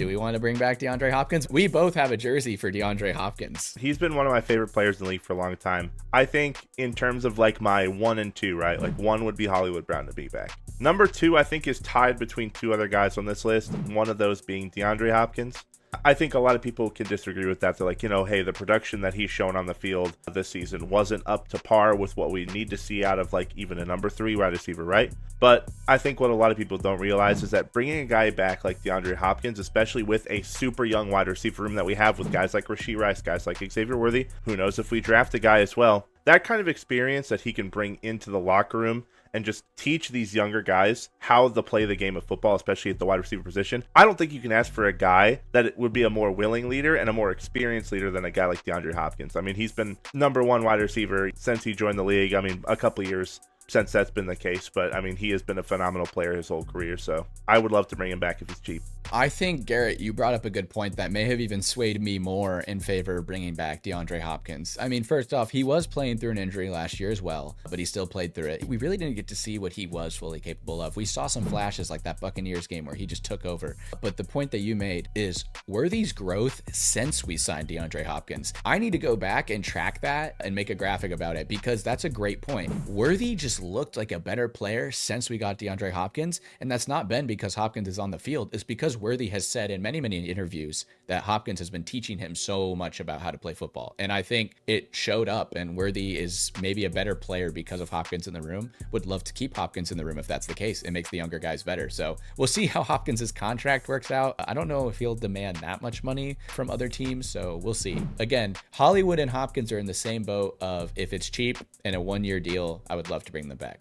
Do we want to bring back DeAndre Hopkins? We both have a jersey for DeAndre Hopkins. He's been one of my favorite players in the league for a long time. I think in terms of like my 1 and 2, right? Like 1 would be Hollywood Brown to be back. Number 2, I think, is tied between 2 other guys on this list. One of those being DeAndre Hopkins. I think a lot of people can disagree with that. They're like, hey, the production that he's shown on the field this season wasn't up to par with what we need to see out of like even a number 3 wide receiver, right? But I think what a lot of people don't realize is that bringing a guy back like DeAndre Hopkins, especially with a super young wide receiver room that we have with guys like Rashee Rice, guys like Xavier Worthy, who knows if we draft a guy as well, that kind of experience that he can bring into the locker room and just teach these younger guys how to play the game of football, especially at the wide receiver position. I don't think you can ask for a guy that it would be a more willing leader and a more experienced leader than a guy like DeAndre Hopkins. I mean, he's been number 1 wide receiver since he joined the league. I mean, a couple of years since that's been the case, but I mean, he has been a phenomenal player his whole career, so I would love to bring him back if he's cheap. I think, Garrett, you brought up a good point that may have even swayed me more in favor of bringing back DeAndre Hopkins. I mean, first off, he was playing through an injury last year as well, but he still played through it. We really didn't get to see what he was fully capable of. We saw some flashes like that Buccaneers game where he just took over. But the point that you made is Worthy's growth since we signed DeAndre Hopkins. I need to go back and track that and make a graphic about it because that's a great point. Worthy just looked like a better player since we got DeAndre Hopkins, and that's not been because Hopkins is on the field. It's because Worthy has said in many interviews that Hopkins has been teaching him so much about how to play football. And I think it showed up, and Worthy is maybe a better player because of Hopkins in the room. Would love to keep Hopkins in the room if that's the case. It makes the younger guys better. So we'll see how Hopkins' contract works out. I don't know if he'll demand that much money from other teams, so we'll see. Again, Hollywood and Hopkins are in the same boat of if it's cheap and a 1-year deal, I would love to bring them back.